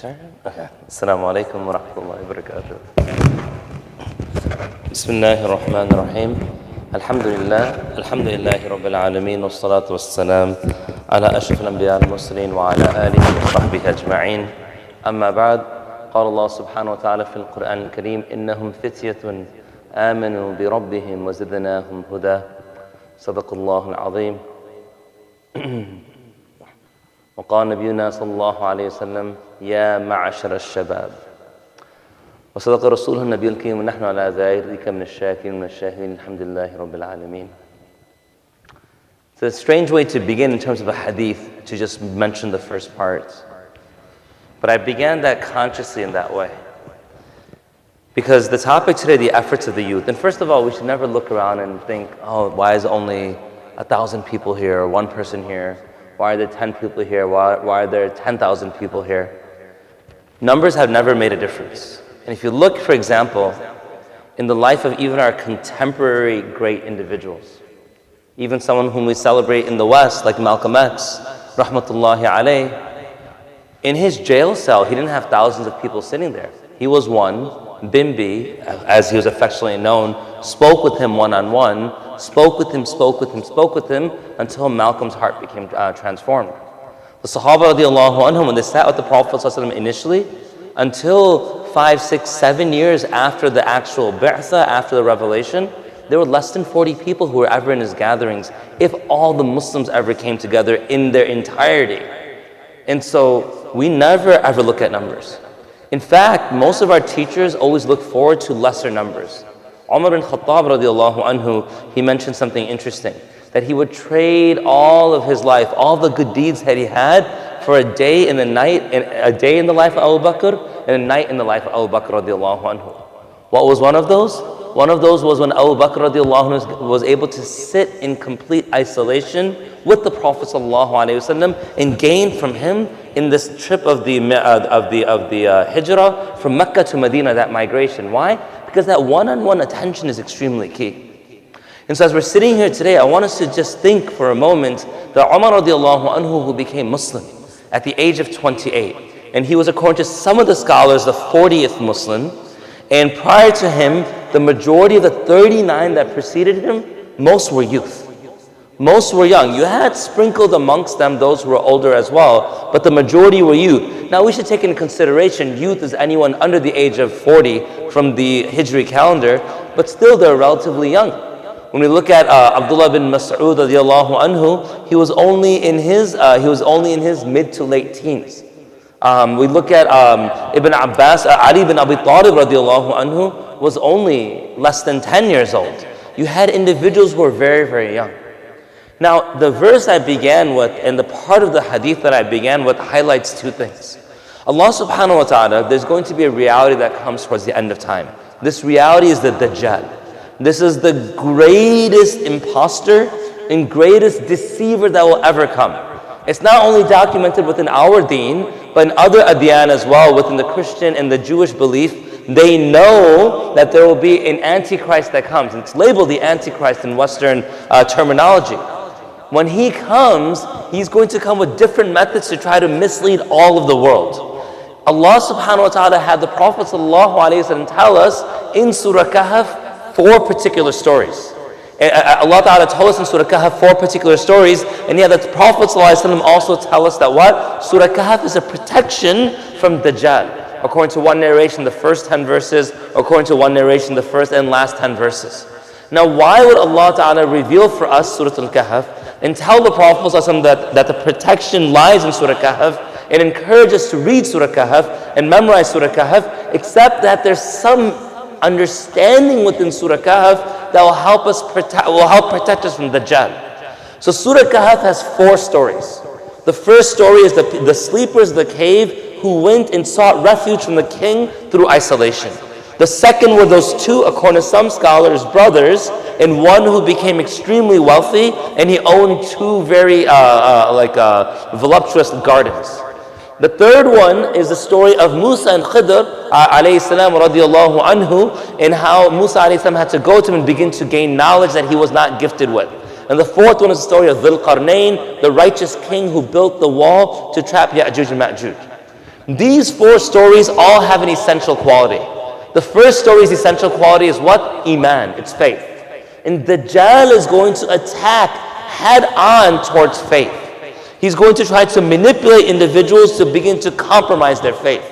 Okay. Assalamu alaikum wa rahmatullahi wa barakatuh. Bismillahir Rahmanir Rahim. Alhamdulillahi Rabbil Alameen wa salatu wa salam ala ashraf al-anbiya al-mursalin wa ala alihi wa sahbihi ajma'in. Amma ba'd, qala Allah subhanahu wa ta'ala fil Qur'an al-Kareem, innahum fityatun amanu bi rabbihim wa zidnahum huda. Sadaqallahu al-azim. وقال نبينا صلى الله عليه وسلم يا معشر الشباب وصدق رسوله النبي الكريم ونحن على ذلك من الشاكرين من الشاهدين الحمد لله رب العالمين. It's a strange way to begin in terms of a hadith to just mention the first part, but I began that consciously in that way because the topic today, the efforts of the youth. And first of all, we should never look around and think, oh, why is only 1,000 people here or one person here? Why are there 10 people here? Why are there 10,000 people here? Numbers have never made a difference. And if you look, for example, in the life of even our contemporary great individuals, even someone whom we celebrate in the West, like Malcolm X, rahmatullahi alayh, in his jail cell, he didn't have thousands of people sitting there. He was one, Bimbi, as he was affectionately known, spoke with him one-on-one, spoke with him, until Malcolm's heart became transformed. The Sahaba radiallahu anhum, when they sat with the Prophet ﷺ initially, until 5, 6, 7 years after the actual bi'tha, after the revelation, there were less than 40 people who were ever in his gatherings, if all the Muslims ever came together in their entirety. And so we never ever look at numbers. In fact, most of our teachers always look forward to lesser numbers. Umar bin Khattab radiallahu anhu, he mentioned something interesting, that he would trade all of his life, all the good deeds that he had, for a day in the life of Abu Bakr and a night in the life of Abu Bakr radiallahu anhu. What was one of those? One of those was when Abu Bakr radiallahu anhu was able to sit in complete isolation with the Prophet sallallahu alaihi wasallam and gain from him in this trip of the hijrah from Mecca to Medina, that migration. Why? Because that one-on-one attention is extremely key. And so as we're sitting here today, I want us to just think for a moment that Umar radiallahu anhu, who became Muslim at the age of 28, and he was, according to some of the scholars, the 40th Muslim, and prior to him, the majority of the 39 that preceded him, most were youth. Most were young. You had sprinkled amongst them those who were older as well, but the majority were youth. Now we should take into consideration youth is anyone under the age of 40 from the Hijri calendar, but still they're relatively young. When we look at Abdullah bin Mas'ud radiallahu anhu, he was only in his mid to late teens. We look at Ibn Abbas, Ali bin Abi Talib radiallahu anhu was only less than 10 years old. You had individuals who were very, very young. Now, the verse I began with and the part of the hadith that I began with highlights two things. Allah subhanahu wa ta'ala, there's going to be a reality that comes towards the end of time. This reality is the Dajjal. This is the greatest imposter and greatest deceiver that will ever come. It's not only documented within our deen, but in other adyan as well, within the Christian and the Jewish belief. They know that there will be an Antichrist that comes. It's labeled the Antichrist in Western terminology. When he comes, he's going to come with different methods to try to mislead all of the world. Allah subhanahu wa ta'ala had the Prophet sallallahu alayhi wa sallam tell us in Surah Kahf 4 particular stories. Allah ta'ala told us in Surah Kahf 4 particular stories, and yet the Prophet sallallahu alayhi wa sallam also tell us that what? Surah Kahf is a protection from Dajjal. According to one narration, the first 10 verses, according to one narration, the first and last 10 verses. Now why would Allah ta'ala reveal for us Surah Al-Kahf and tell the Prophet ﷺ that the protection lies in Surah Kahf and encourage us to read Surah Kahf and memorize Surah Kahf, except that there's some understanding within Surah Kahf that will help protect us from Dajjal. So Surah Kahf has 4 stories. The first story is the sleepers of the cave who went and sought refuge from the king through isolation. The second were those 2, according to some scholars, brothers, and one who became extremely wealthy, and he owned 2 very voluptuous gardens. The third one is the story of Musa and Khidr alayhi salam radiallahu anhu, and how Musa alayhi salam had to go to him and begin to gain knowledge that he was not gifted with. And the fourth one is the story of Dhul Qarnayn, the righteous king who built the wall to trap Ya'juj and Ma'juj. These 4 stories all have an essential quality. The first story's essential quality is what? Iman, it's faith. And Dajjal is going to attack head on towards faith. He's going to try to manipulate individuals to begin to compromise their faith.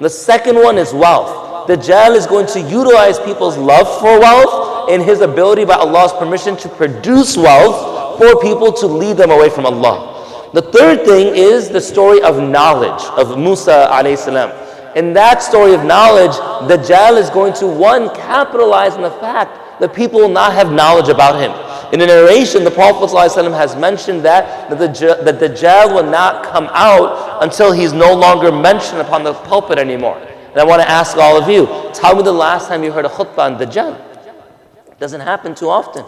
The second one is wealth. Dajjal is going to utilize people's love for wealth and his ability by Allah's permission to produce wealth for people to lead them away from Allah. The third thing is the story of knowledge of Musa alayhi salam. In that story of knowledge, Dajjal is going to, one, capitalize on the fact that people will not have knowledge about him. In a narration, the Prophet ﷺ has mentioned that the Dajjal will not come out until he's no longer mentioned upon the pulpit anymore. And I want to ask all of you, tell me the last time you heard a khutbah on Dajjal. It doesn't happen too often.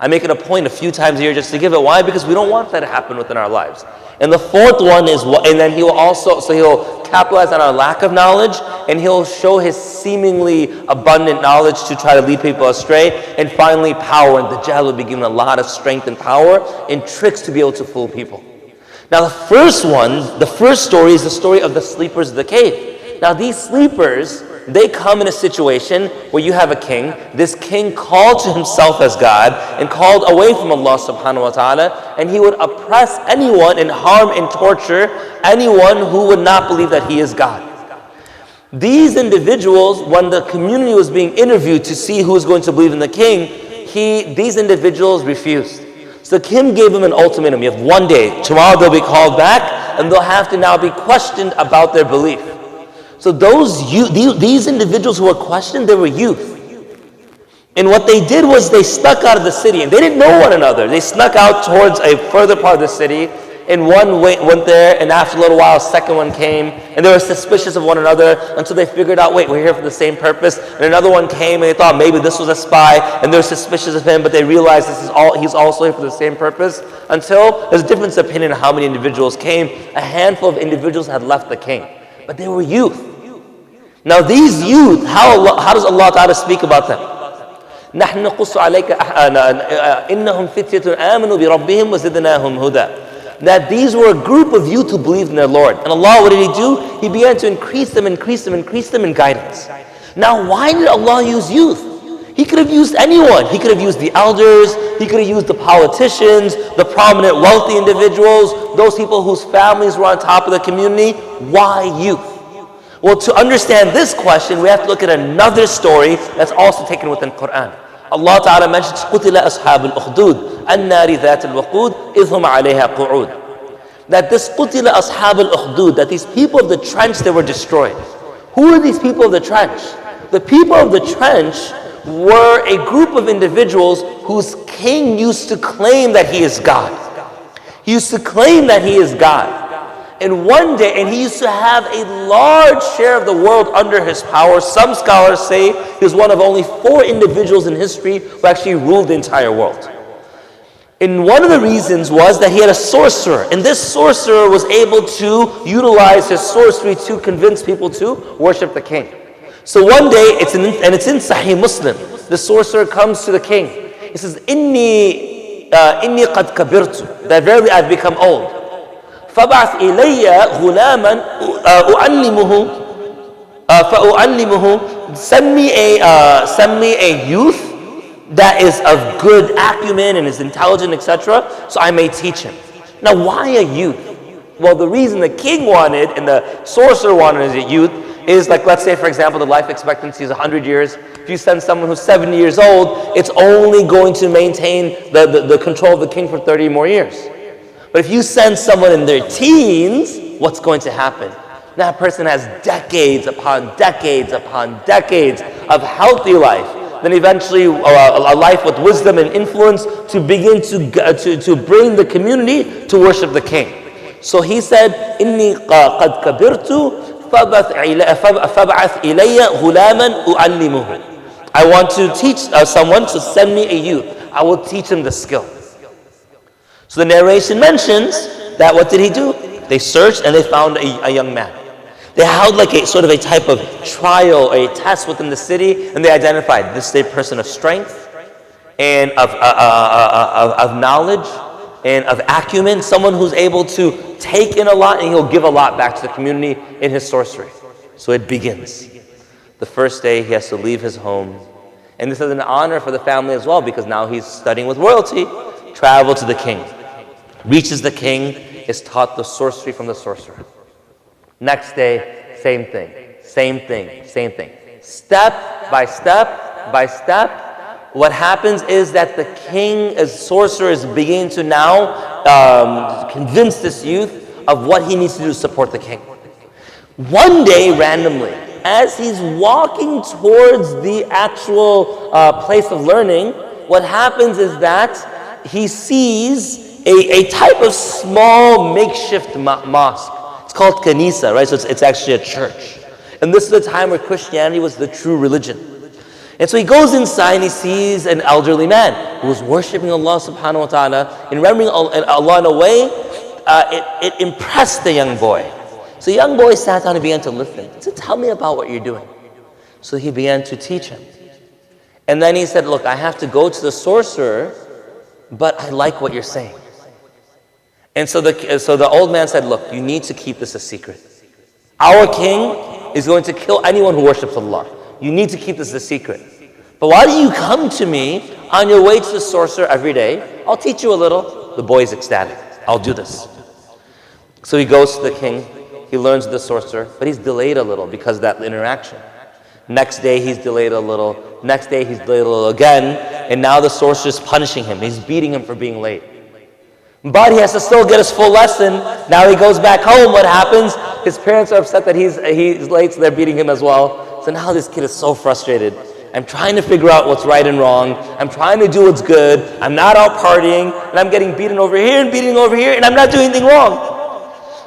I make it a point a few times a year just to give it. Why? Because we don't want that to happen within our lives. And the fourth one is, and then he will also, so he'll capitalize on our lack of knowledge, and he'll show his seemingly abundant knowledge to try to lead people astray. And finally, power. And Dajjal will be given a lot of strength and power and tricks to be able to fool people. Now the first story is the story of the sleepers of the cave. Now these sleepers, they come in a situation where you have a king. This king called to himself as God and called away from Allah subhanahu wa ta'ala, and he would oppress anyone and harm and torture anyone who would not believe that he is God. These individuals, when the community was being interviewed to see who was going to believe in the king, these individuals refused. So the king gave them an ultimatum. You have one day. Tomorrow they'll be called back and they'll have to now be questioned about their belief. So these individuals who were questioned, they were youth. And what they did was they snuck out of the city, and they didn't know one another. They snuck out towards a further part of the city, and one went there, and after a little while, a second one came, and they were suspicious of one another until they figured out, wait, we're here for the same purpose. And another one came, and they thought maybe this was a spy, and they were suspicious of him, but they realized he's also here for the same purpose. Until there's a difference of opinion on how many individuals came. A handful of individuals had left the king, but they were youth. Now these youth, how does Allah Ta'ala speak about them? نَحْنُ نَقُصُّ عَلَيْكَ إِنَّهُمْ فِتْيَةٌ آمَنُوا بِرَبِّهِمْ وَزِدْنَاهُمْ هُدًى. That these were a group of youth who believed in their Lord. And Allah, what did He do? He began to increase them in guidance. Now why did Allah use youth? He could have used anyone. He could have used the elders. He could have used the politicians, the prominent wealthy individuals, those people whose families were on top of the community. Why youth? Well, to understand this question, we have to look at another story that's also taken within Quran. Allah Ta'ala mentions قُتِلَ أَصْحَابُ الْأُخْدُودِ النَّارِ ذَاتِ الْوَقُودِ إِذْ هُمْ عَلَيْهَا قُعُودٌ. That this قُتِلَ أَصْحَابُ الْأُخْدُودِ, that these people of the trench, they were destroyed. Who are these people of the trench? The people of the trench were a group of individuals whose king used to claim that he is God. He used to claim that he is God. And one day, and he used to have a large share of the world under his power. Some scholars say he was one of only 4 individuals in history who actually ruled the entire world. And one of the reasons was that he had a sorcerer. And this sorcerer was able to utilize his sorcery to convince people to worship the king. So one day, it's in Sahih Muslim, the sorcerer comes to the king. He says, Inni qad kabirtu, that verily I've become old. فَبَعْثْ إِلَيَّ غُلَامًا فَأُعَلِّمُهُ. Send me a youth that is of good acumen and is intelligent, etc., so I may teach him. Now, why a youth? Well, the reason the king wanted and the sorcerer wanted as a youth is, like, let's say, for example, the life expectancy is 100 years. If you send someone who's 70 years old, it's only going to maintain the control of the king for 30 more years. But if you send someone in their teens, what's going to happen? That person has decades upon decades upon decades of healthy life. Then eventually a life with wisdom and influence to begin to bring the community to worship the king. So he said, إِنِّي قَدْ كَبِرْتُ فَبْعَثْ إِلَيَّ غُلَامًا أُعَلِّمُهُ. I want to teach someone, so send me a youth. I will teach him the skill. So the narration mentions that what did he do? They searched and they found a young man. They held like a sort of a type of trial or a test within the city, and they identified this is a person of strength and of knowledge and of acumen, someone who's able to take in a lot and he'll give a lot back to the community in his sorcery. So it begins. The first day he has to leave his home. And this is an honor for the family as well, because now he's studying with royalty. Travel to the king. Reaches the king, is taught the sorcery from the sorcerer. Next day, same thing, same thing, same thing. Step by step by step, what happens is that the king, as sorcerer, is beginning to now convince this youth of what he needs to do to support the king. One day, randomly, as he's walking towards the actual place of learning, what happens is that he sees a type of small makeshift mosque. It's called kanisa, right? So it's actually a church. And this is the time where Christianity was the true religion. And so he goes inside and he sees an elderly man who was worshiping Allah subhanahu wa ta'ala and remembering Allah in a way, it impressed the young boy. So the young boy sat down and began to listen. He said, tell me about what you're doing. So he began to teach him. And then he said, look, I have to go to the sorcerer, but I like what you're saying. And so the old man said, look, you need to keep this a secret. Our king is going to kill anyone who worships Allah. You need to keep this a secret. But why do you come to me on your way to the sorcerer every day? I'll teach you a little. The boy is ecstatic. I'll do this. So he goes to the king. He learns the sorcerer, but he's delayed a little because of that interaction. Next day he's delayed a little. Next day he's delayed a little again. And now the sorcerer is punishing him. He's beating him for being late. But he has to still get his full lesson. Now he goes back home. What happens? His parents are upset that he's late, so they're beating him as well. So now this kid is so frustrated. I'm trying to figure out what's right and wrong. I'm trying to do what's good. I'm not out partying, and I'm getting beaten over here and beaten over here, and I'm not doing anything wrong.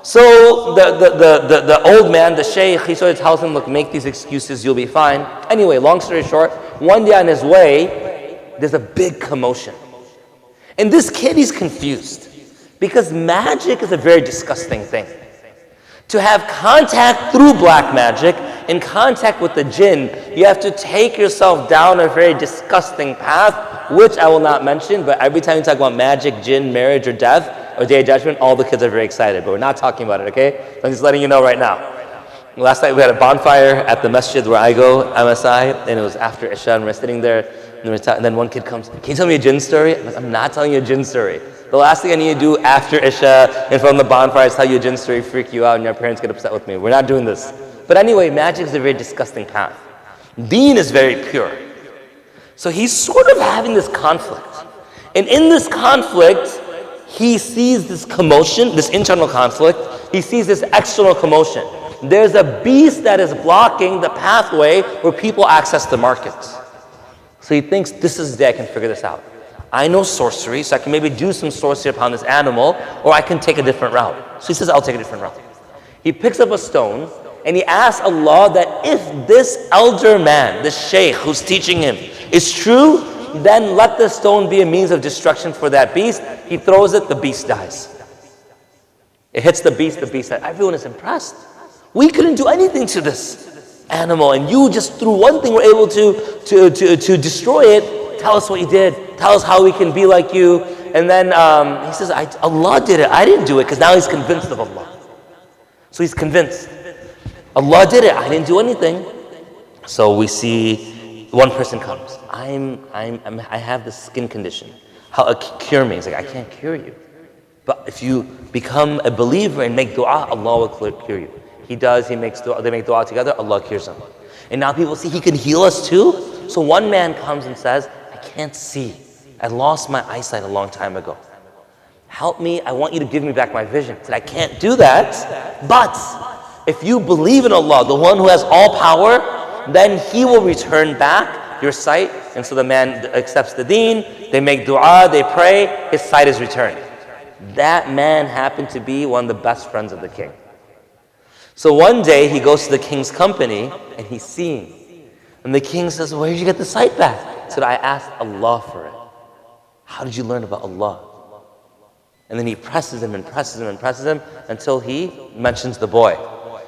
So the old man, the Shaykh, he sort of tells him, look, make these excuses, you'll be fine. Anyway, long story short, one day on his way, there's a big commotion. And this kid, he's confused because magic is a very disgusting thing. To have contact through black magic and contact with the jinn, you have to take yourself down a very disgusting path, which I will not mention, but every time you talk about magic, jinn, marriage, or death, or Day of Judgment, all the kids are very excited, but we're not talking about it, okay? So I'm just letting you know right now. Last night we had a bonfire at the masjid where I go, MSI, and it was after Isha, and we're sitting there, and then one kid comes, can you tell me a jinn story? I'm like, I'm not telling you a jinn story. The last thing I need to do after Isha in front of the bonfire is tell you a jinn story, freak you out, and your parents get upset with me. We're not doing this. But anyway, magic is a very disgusting path. Deen is very pure. So he's sort of having this conflict. And in this conflict, he sees this commotion, this internal conflict. He sees this external commotion. There's a beast that is blocking the pathway where people access the markets. So he thinks, this is the day I can figure this out. I know sorcery, so I can maybe do some sorcery upon this animal, or I can take a different route. So he says, I'll take a different route. He picks up a stone, and he asks Allah that if this elder man, this Shaykh who's teaching him, is true, then let the stone be a means of destruction for that beast. He throws it, the beast dies. It hits the beast dies. Everyone is impressed. We couldn't do anything to this animal, and you just through one thing were able to destroy it. Tell us what you did. Tell us how we can be like you. And then he says, Allah did it. I didn't do it, because now he's convinced of Allah. So he's convinced. Allah did it. I didn't do anything. So we see one person comes. I have this skin condition. How cure me? He's like, I can't cure you. But if you become a believer and make dua, Allah will cure you. He does, he makes dua, they make dua together, Allah cures him. And now people see he can heal us too. So one man comes and says, I can't see. I lost my eyesight a long time ago. Help me, I want you to give me back my vision. I said, I can't do that, but if you believe in Allah, the one who has all power, then He will return back your sight. And so the man accepts the deen, they make dua, they pray, his sight is returned. That man happened to be one of the best friends of the king. So one day he goes to the king's company and he's seeing. And the king says, where did you get the sight back? He said, I asked Allah for it. How did you learn about Allah? And then he presses him and presses him and presses him until he mentions the boy.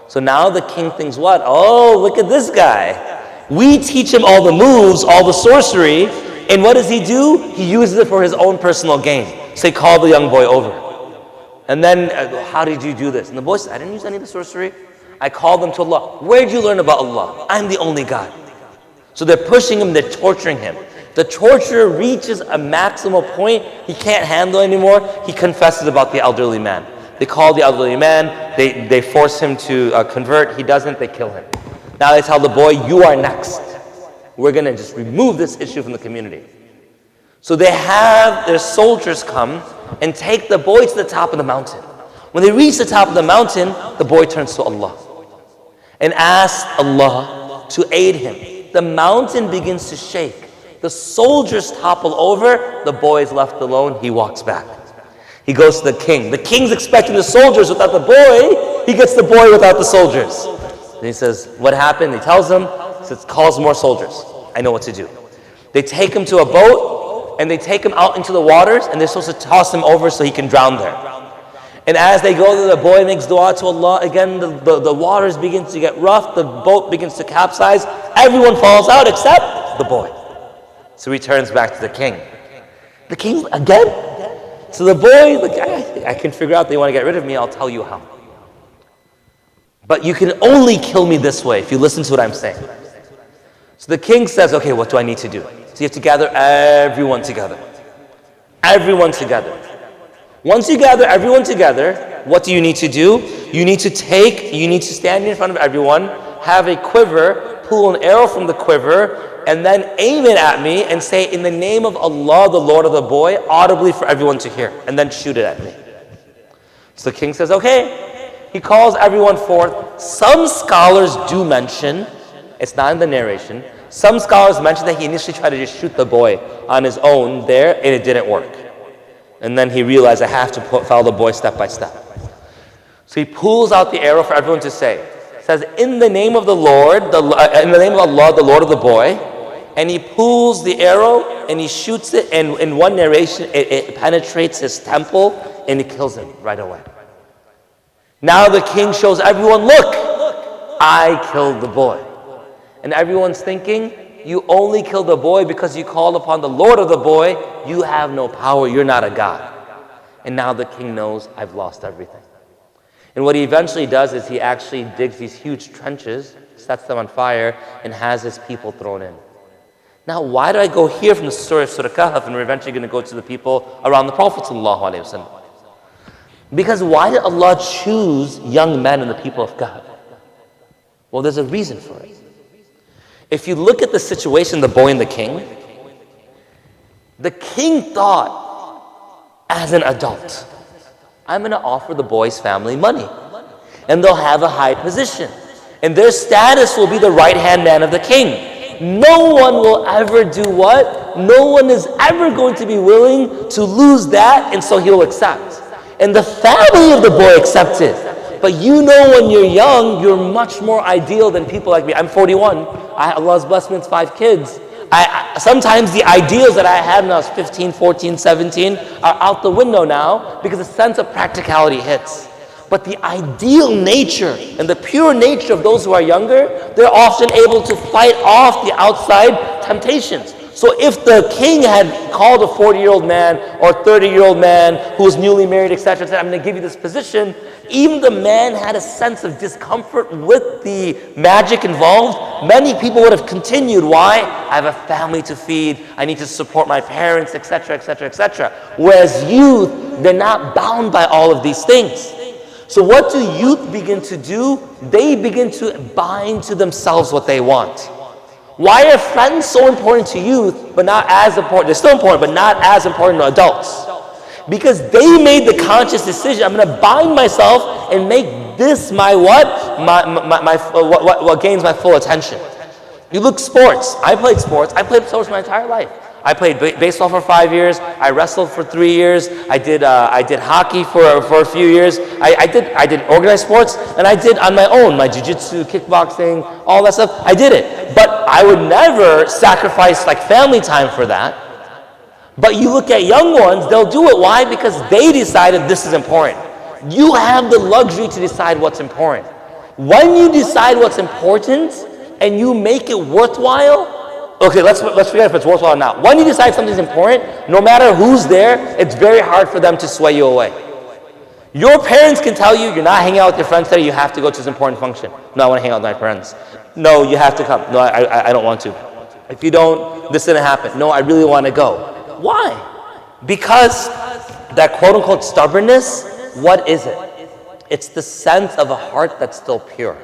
So now the king thinks what? Oh, look at this guy. We teach him all the moves, all the sorcery, and what does he do? He uses it for his own personal gain. So he called the young boy over. And then, how did you do this? And the boy said, I didn't use any of the sorcery. I called them to Allah. Where did you learn about Allah? I'm the only God. So they're pushing him, they're torturing him. The torture reaches a maximal point. He can't handle anymore. He confesses about the elderly man. They call the elderly man. They force him to convert. He doesn't. They kill him. Now they tell the boy, you are next. We're going to just remove this issue from the community. So they have their soldiers come and take the boy to the top of the mountain. When they reach the top of the mountain, the boy turns to Allah and asks Allah to aid him. The mountain begins to shake. The soldiers topple over. The boy is left alone. He walks back. He goes to the king. The king's expecting the soldiers without the boy. He gets the boy without the soldiers. And he says, what happened? He tells them, he says, calls more soldiers. I know what to do. They take him to a boat and they take him out into the waters and they're supposed to toss him over so he can drown there. And as they go there, the boy makes dua to Allah. Again, the waters begin to get rough. The boat begins to capsize. Everyone falls out except the boy. So he turns back to the king. The king, again? So the boy, I can figure out they want to get rid of me. I'll tell you how. But you can only kill me this way if you listen to what I'm saying. So the king says, okay, what do I need to do? So you have to gather everyone together. Everyone together. Once you gather everyone together, what do you need to do? You need to stand in front of everyone, have a quiver, pull an arrow from the quiver, and then aim it at me and say, in the name of Allah, the Lord of the boy, audibly for everyone to hear, and then shoot it at me. So the king says, okay. He calls everyone forth. Some scholars do mention, it's not in the narration, some scholars mention that he initially tried to just shoot the boy on his own there, and it didn't work. And then he realized, I have to follow the boy step by step. So he pulls out the arrow for everyone to say. It says, in the name of the Lord, in the name of Allah, the Lord of the boy. And he pulls the arrow and he shoots it, and in one narration, it penetrates his temple and it kills him right away. Now the king shows everyone, look, I killed the boy. And everyone's thinking, you only killed the boy because you called upon the Lord of the boy. You have no power, you're not a God. And now the king knows, I've lost everything. And what he eventually does is he actually digs these huge trenches, sets them on fire, and has his people thrown in. Now, why do I go here from the story of Surah Kahf, and we're eventually going to go to the people around the Prophet ﷺ? Because why did Allah choose young men and the people of Kahf? Well, there's a reason for it. If you look at the situation, the boy and the king thought, as an adult, I'm going to offer the boy's family money, and they'll have a high position, and their status will be the right-hand man of the king. No one will ever do what? No one is ever going to be willing to lose that, and so he'll accept. And the family of the boy accepted. But you know, when you're young, you're much more ideal than people like me. I'm 41. Allah's blessed me with 5 kids. Sometimes the ideals that I had when I was 15, 14, 17 are out the window now because a sense of practicality hits. But the ideal nature and the pure nature of those who are younger, they're often able to fight off the outside temptations. So if the king had called a 40-year-old man or 30-year-old man who was newly married, etc., said, I'm going to give you this position, even the man had a sense of discomfort with the magic involved. Many people would have continued. Why? I have a family to feed. I need to support my parents, etc., etc., etc. Whereas youth, they're not bound by all of these things. So what do youth begin to do? They begin to bind to themselves what they want. Why are friends so important to youth, but not as important? They're still important, but not as important to adults. Because they made the conscious decision, I'm going to bind myself and make this my what? What gains my full attention. You look sports. I played sports. I played sports my entire life. I played baseball for 5 years. I wrestled for 3 years. I did hockey for a few years. I did organized sports, and I did on my own, my jiu-jitsu, kickboxing, all that stuff. I did it. But I would never sacrifice like family time for that. But you look at young ones, they'll do it. Why? Because they decided this is important. You have the luxury to decide what's important. When you decide what's important and you make it worthwhile, Okay, let's forget if it's worthwhile or not. When you decide something's important, no matter who's there, it's very hard for them to sway you away. Your parents can tell you, you're not hanging out with your friends today, you have to go to this important function. No, I want to hang out with my friends. No, you have to come. No, I don't want to. If you don't, this didn't happen. No, I really want to go. Why? Because that quote-unquote stubbornness, what is it? It's the sense of a heart that's still pure.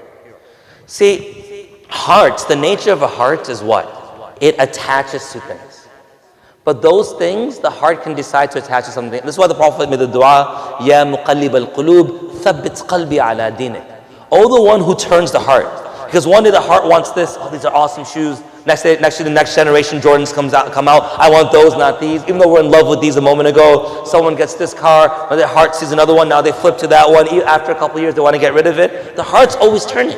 See, hearts, the nature of a heart is what? It attaches to things. But those things, the heart can decide to attach to something. This is why the Prophet made the dua, Ya muqallib al-qulub, thabbit qalbi ala dinik. Oh, the one who turns the heart. Because one day the heart wants this, oh, these are awesome shoes. Next day, the next generation Jordans come out. I want those, not these. Even though we're in love with these a moment ago, someone gets this car, or their heart sees another one, now they flip to that one. After a couple of years, they want to get rid of it. The heart's always turning.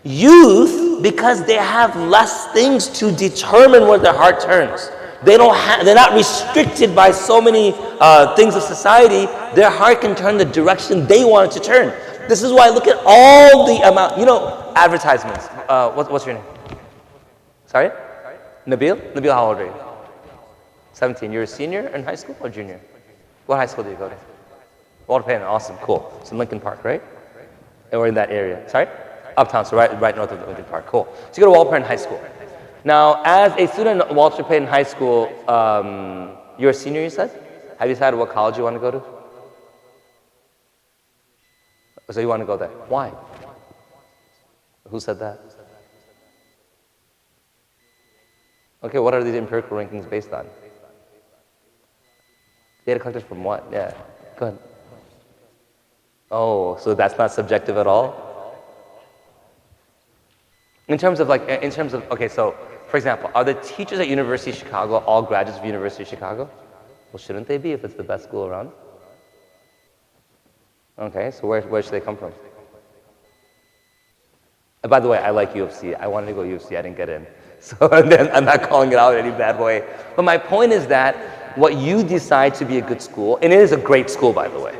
Youth, because they have less things to determine where their heart turns. They're not restricted by so many things of society. Their heart can turn the direction they want it to turn. This is why look at all the amount, advertisements. What's your name? Sorry? Nabil? Nabil, how old are you? 17. You're a senior in high school or junior? What high school do you go to? Walter Payne, awesome, cool. It's in Lincoln Park, right? Or in that area. Sorry? Uptown, so right north of Lincoln Park. Cool. So you go to Walter Payne High School. Now, as a student at Walter Payne High School, you're a senior, you said? Have you decided what college you want to go to? So you want to go there. Why? Who said that? Okay, what are these empirical rankings based on? Data collected from what? Yeah, go ahead. Oh, so that's not subjective at all? In terms of, okay, so, for example, are the teachers at University of Chicago all graduates of University of Chicago? Well, shouldn't they be if it's the best school around? Okay, so where should they come from? And by the way, I like U of C. I wanted to go U of C, I didn't get in. So I'm not calling it out in any bad way. But my point is that what you decide to be a good school, and it is a great school, by the way.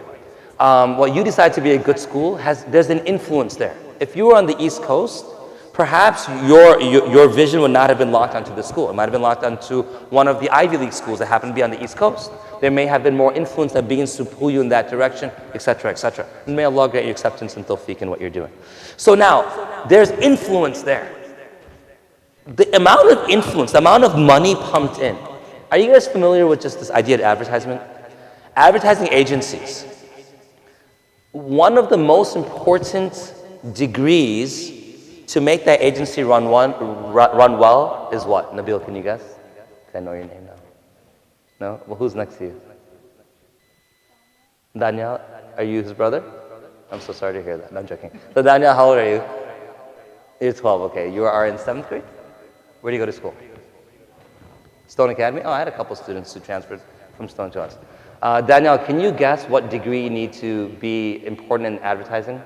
What you decide to be a good school, there's an influence there. If you were on the East Coast, perhaps your vision would not have been locked onto the school. It might have been locked onto one of the Ivy League schools that happen to be on the East Coast. There may have been more influence that begins to pull you in that direction, etc., etc. And may Allah grant you acceptance and tawfiq in what you're doing. So now, there's influence there. The amount of influence, the amount of money pumped in. Are you guys familiar with just this idea of advertisement? Advertising agencies. One of the most important degrees to make that agency run well is what? Nabil, can you guess? I know your name now. No? Well, who's next to you? Daniel, are you his brother? I'm so sorry to hear that. No, I'm joking. So Daniel, how old are you? You're 12, okay. You are in 7th grade? Where do you go to school? Stone Academy? Oh, I had a couple students who transferred from Stone to us. Daniel, can you guess what degree you need to be important in advertising?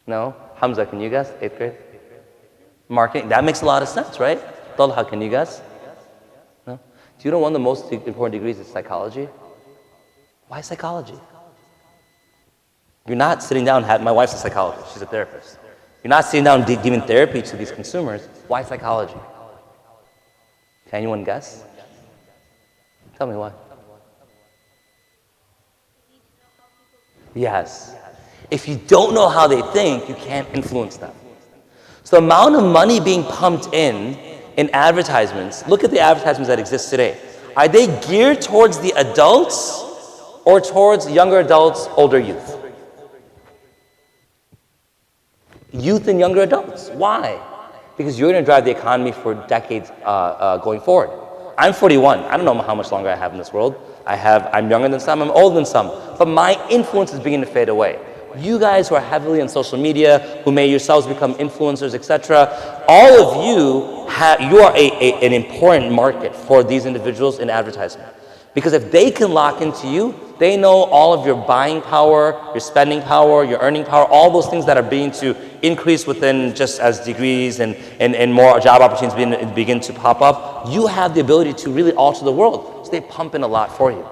No? Hamza, can you guess? 8th grade? Marketing? That makes a lot of sense, right? Talha, can you guess? No? Do you know one of the most important degrees is psychology? Why psychology? You're not sitting down, my wife's a psychologist, she's a therapist. You're not sitting down giving therapy to these consumers. Why psychology? Can anyone guess? Tell me why. Yes. If you don't know how they think, you can't influence them. So the amount of money being pumped in advertisements, look at the advertisements that exist today. Are they geared towards the adults or towards younger adults, older youth? Youth and younger adults. Why? Because you're going to drive the economy for decades going forward. I'm 41. I don't know how much longer I have in this world. I'm younger than some, I'm older than some. But my influence is beginning to fade away. You guys who are heavily on social media, who may yourselves become influencers, etc., all of you are an important market for these individuals in advertisement. Because if they can lock into you, they know all of your buying power, your spending power, your earning power, all those things that are beginning to increase within just as degrees and more job opportunities begin to pop up. You have the ability to really alter the world. So they pump in a lot for you.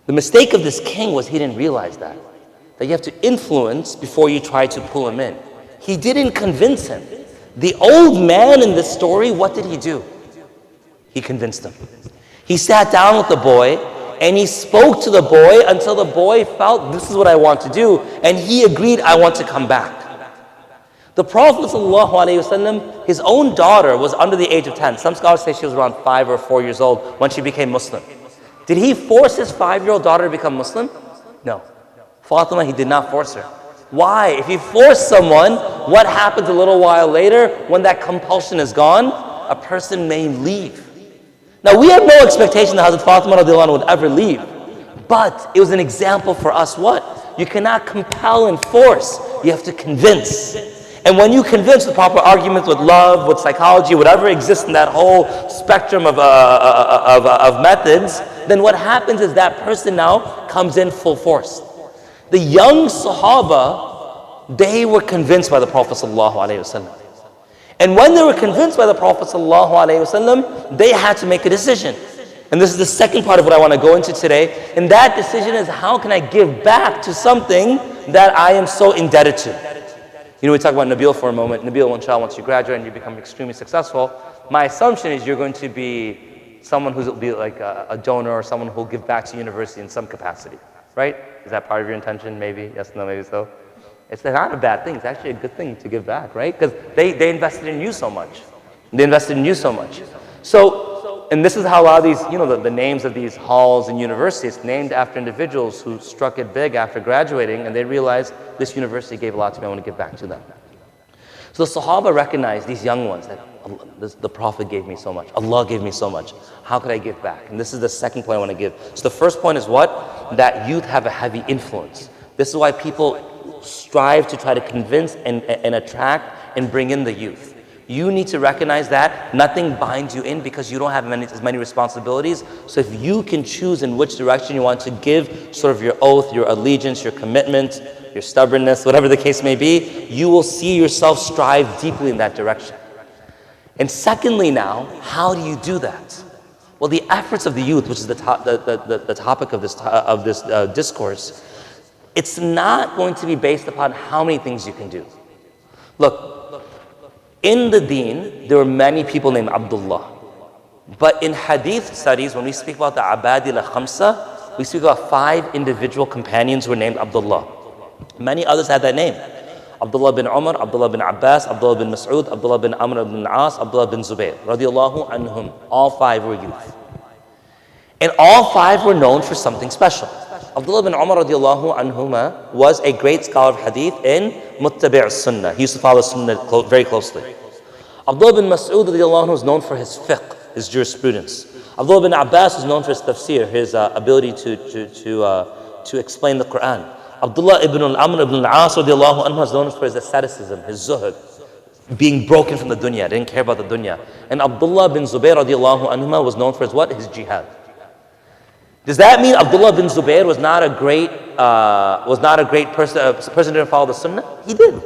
The mistake of this king was he didn't realize that you have to influence before you try to pull him in. He didn't convince him. The old man in this story, what did he do? He convinced him. He sat down with the boy and he spoke to the boy until the boy felt, this is what I want to do. And he agreed, I want to come back. The Prophet ﷺ, his own daughter was under the age of 10. Some scholars say she was around 5 or 4 years old when she became Muslim. Did he force his 5-year-old daughter to become Muslim? No. Fatima, he did not force her. Why? If you force someone, what happens a little while later when that compulsion is gone? A person may leave. Now we have no expectation that Hazrat Fatima radiallahu anha would ever leave. But it was an example for us what? You cannot compel and force. You have to convince. And when you convince the proper arguments with love, with psychology, whatever exists in that whole spectrum of methods, then what happens is that person now comes in full force. The young Sahaba, they were convinced by the Prophet ﷺ. And when they were convinced by the Prophet ﷺ, they had to make a decision. And this is the second part of what I want to go into today. And that decision is, how can I give back to something that I am so indebted to? You know, we talk about Nabil for a moment. Nabil, inshallah, once you graduate and you become extremely successful, my assumption is you're going to be someone who'll be like a donor or someone who'll give back to university in some capacity, right? Is that part of your intention? Maybe? Yes, no, maybe so. It's not a bad thing. It's actually a good thing to give back, right? Because they invested in you so much. They invested in you so much. So, and this is how a lot of these, you know, the names of these halls and universities, named after individuals who struck it big after graduating, and they realized this university gave a lot to me, I want to give back to them. So the Sahaba recognized these young ones that the Prophet gave me so much. Allah gave me so much. How could I give back? And this is the second point I want to give. So the first point is what? That youth have a heavy influence. This is why people strive to try to convince and attract and bring in the youth. You need to recognize that nothing binds you in because you don't have as many responsibilities. So if you can choose in which direction you want to give sort of your oath, your allegiance, your commitment, your stubbornness, whatever the case may be, you will see yourself strive deeply in that direction. And secondly now, how do you do that? Well, the efforts of the youth, which is the topic of this discourse, it's not going to be based upon how many things you can do. Look, in the deen, there were many people named Abdullah. But in hadith studies, when we speak about the Abadila Khamsa, we speak about 5 individual companions who were named Abdullah. Many others had that name. Abdullah bin Umar, Abdullah bin Abbas, Abdullah bin Mas'ud, Abdullah bin Amr ibn al-As, Abdullah bin Zubayr, radiallahu anhum. All 5 were youth. And all 5 were known for something special. Abdullah bin Umar radiallahu anhuma was a great scholar of hadith in Muttabi' al-Sunnah. He used to follow Sunnah very closely. Abdullah bin Mas'ud radiallahu anhu was known for his fiqh, his jurisprudence. Abdullah bin Abbas was known for his tafsir, his ability to explain the Quran. Abdullah ibn al-Amr ibn al-As radiallahu anhu was known for his asceticism, his zuhud, being broken from the dunya, didn't care about the dunya. And Abdullah bin Zubayr radiallahu anhuma was known for his what? His jihad. Does that mean Abdullah bin Zubayr was not a great person who didn't follow the Sunnah? He did.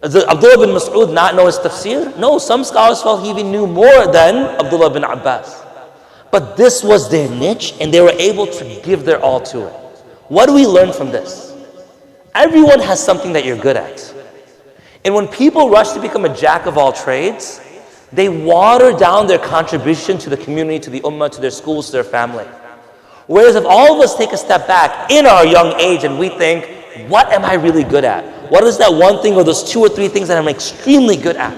Does Abdullah bin Mas'ud not know his tafsir? No, some scholars felt he even knew more than Abdullah bin Abbas. But this was their niche and they were able to give their all to it. What do we learn from this? Everyone has something that you're good at. And when people rush to become a jack of all trades, they water down their contribution to the community, to the ummah, to their schools, to their family. Whereas if all of us take a step back in our young age and we think, what am I really good at? What is that one thing or those 2 or 3 things that I'm extremely good at?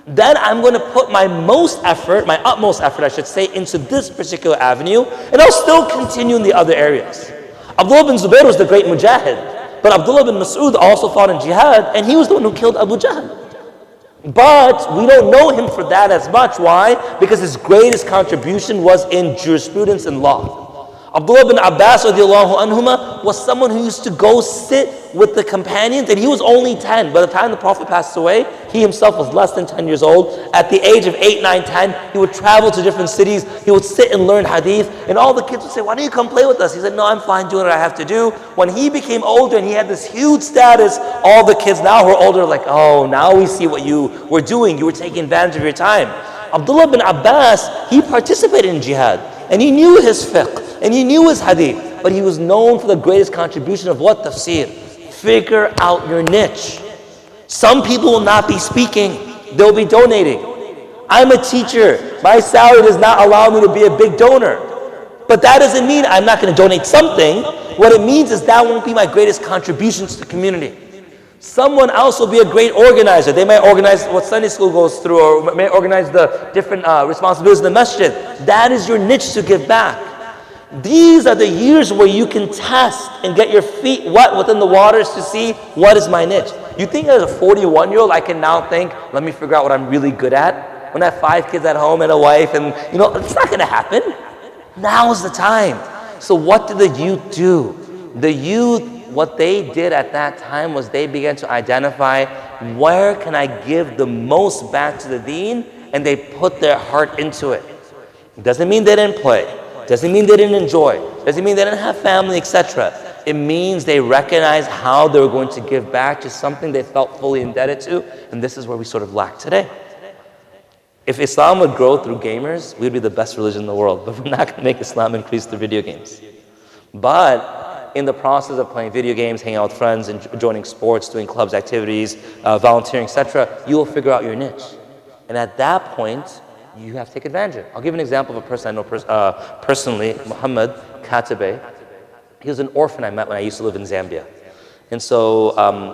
Then I'm going to put my utmost effort, I should say, into this particular avenue, and I'll still continue in the other areas. Abdullah bin Zubayr was the great mujahid, but Abdullah bin Mas'ud also fought in jihad, and he was the one who killed Abu Jahl. But we don't know him for that as much. Why? Because his greatest contribution was in jurisprudence and law. Abdullah bin Abbas radiallahu anhuma was someone who used to go sit with the companions, and he was only 10. By the time the Prophet passed away, he himself was less than 10 years old. At the age of 8, 9, 10, he would travel to different cities. He would sit and learn hadith, and all the kids would say, why don't you come play with us? He said, no, I'm fine doing what I have to do. When he became older and he had this huge status, all the kids now who are older are like, oh, now we see what you were doing. You were taking advantage of your time. Abdullah bin Abbas, he participated in jihad, and he knew his fiqh, and he knew his hadith, but he was known for the greatest contribution of what? Tafsir. Figure out your niche. Some people will not be speaking, they'll be donating. I'm a teacher, my salary does not allow me to be a big donor. But that doesn't mean I'm not going to donate something. What it means is that won't be my greatest contribution to the community. Someone else will be a great organizer. They might organize what Sunday school goes through, or may organize the different responsibilities in the masjid. That is your niche to give back. These are the years where you can test and get your feet wet within the waters to see what is my niche. You think as a 41-year-old I can now think, let me figure out what I'm really good at? When I have 5 kids at home and a wife, and it's not going to happen. Now is the time. So what did the youth do? The youth, what they did at that time was they began to identify, where can I give the most back to the deen? And they put their heart into it. It doesn't mean they didn't play. Doesn't mean they didn't enjoy. Doesn't mean they didn't have family, etc. It means they recognized how they were going to give back to something they felt fully indebted to. And this is where we sort of lack today. If Islam would grow through gamers, we'd be the best religion in the world. But we're not going to make Islam increase through video games. But in the process of playing video games, hanging out with friends, and joining sports, doing clubs, activities, volunteering, etc., you will figure out your niche. And at that point, you have to take advantage of it. I'll give an example of a person I know personally, Muhammad Katabe. He was an orphan I met when I used to live in Zambia. And so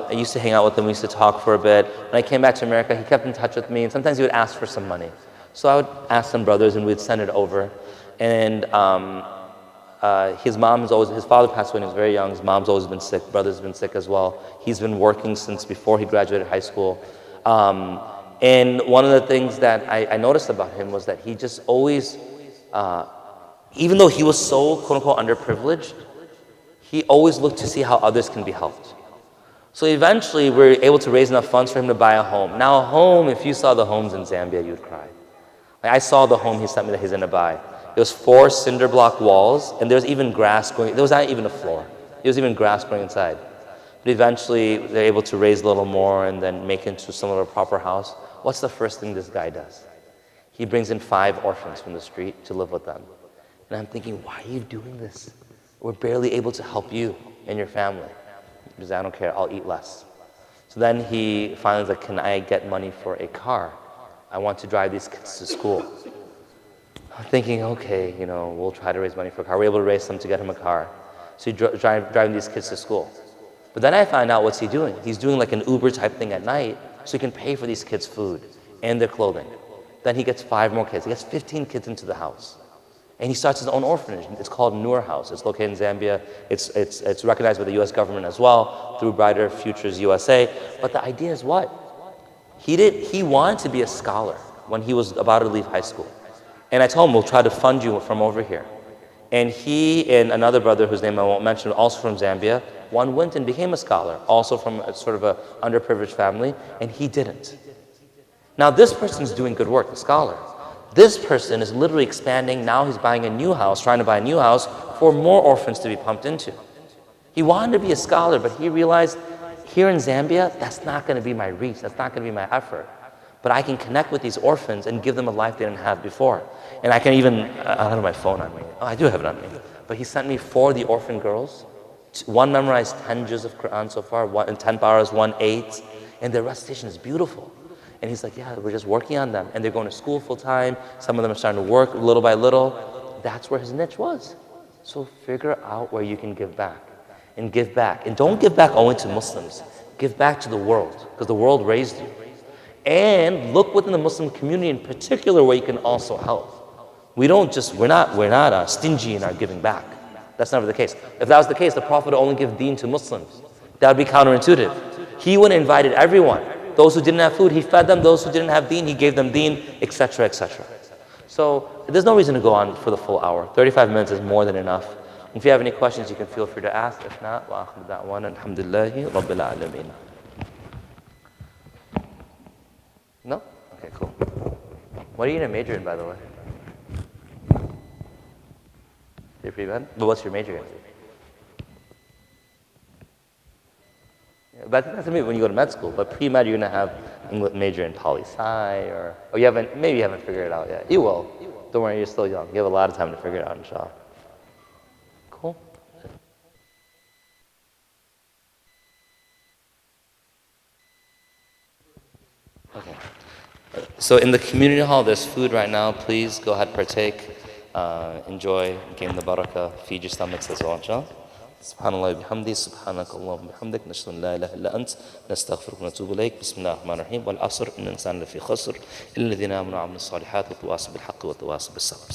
I used to hang out with him, we used to talk for a bit. When I came back to America, he kept in touch with me, and sometimes he would ask for some money. So I would ask some brothers, and we'd send it over. And his father passed away when he was very young. His mom's always been sick, brother's been sick as well. He's been working since before he graduated high school. And one of the things that I noticed about him was that he just always, even though he was so quote-unquote underprivileged, he always looked to see how others can be helped. So eventually we were able to raise enough funds for him to buy a home. Now a home, if you saw the homes in Zambia, you'd cry. Like, I saw the home he sent me that he's going to buy. It was 4 cinder block walls, and there was even grass growing. There was not even a floor. There was even grass growing inside. But eventually they're able to raise a little more and then make it into some of a proper house. What's the first thing this guy does? He brings in 5 orphans from the street to live with them. And I'm thinking, why are you doing this? We're barely able to help you and your family. He says, I don't care, I'll eat less. So then he finally was like, can I get money for a car? I want to drive these kids to school. I'm thinking, okay, we'll try to raise money for a car. We're able to raise some to get him a car. So he's driving these kids to school. But then I find out what's he doing. He's doing like an Uber type thing at night so he can pay for these kids' food and their clothing. Then he gets 5 more kids. He gets 15 kids into the house. And he starts his own orphanage. It's called Noor House. It's located in Zambia. It's recognized by the US government as well through Brighter Futures USA. But the idea is what? He wanted to be a scholar when he was about to leave high school. And I told him, we'll try to fund you from over here. And he and another brother, whose name I won't mention, also from Zambia, one went and became a scholar, also from a sort of a underprivileged family, and he didn't. Now this person's doing good work, the scholar. This person is literally expanding. Now he's buying a new house, trying to buy a new house for more orphans to be pumped into. He wanted to be a scholar, but he realized here in Zambia, that's not going to be my reach. That's not going to be my effort. But I can connect with these orphans and give them a life they didn't have before. And I can even, I don't have my phone on me. Oh, I do have it on me. But he sent me 4 of the orphan girls. One memorized 10 juz of Quran so far, 10 paras, 1 8. And their recitation is beautiful. And he's like, yeah, we're just working on them. And they're going to school full time. Some of them are starting to work little by little. That's where his niche was. So figure out where you can give back. And give back. And don't give back only to Muslims. Give back to the world. Because the world raised you. And look within the Muslim community in particular where you can also help. We're not stingy in our giving back. That's never the case. If that was the case, the Prophet would only give deen to Muslims. That would be counterintuitive. He would have invited everyone. Those who didn't have food, he fed them. Those who didn't have deen, he gave them deen, etc., etc. So there's no reason to go on for the full hour. 35 minutes is more than enough. If you have any questions, you can feel free to ask. If not, wa akhir da'wana alhamdulillahi rabbil alameen. No? Okay, cool. What are you going to major in, by the way? You're pretty bad? But what's your major in? Yeah, but I think that's when you go to med school. But pre-med, you're going to have English major in poli-sci or maybe you haven't figured it out yet. You will. Don't worry, you're still young. You have a lot of time to figure it out, inshallah. Cool. So in the community hall, there's food right now. Please go ahead, partake, enjoy, gain the barakah, feed your stomachs as well, inshallah. سبحان الله وبحمده سبحانك اللهم وبحمدك نشهد ان لا اله الا انت نستغفرك ونتوب اليك بسم الله الرحمن الرحيم والعصر ان الانسان لفي خسر الا الذين امنوا وعملوا الصالحات وتواصوا بالحق وتواصوا بالصبر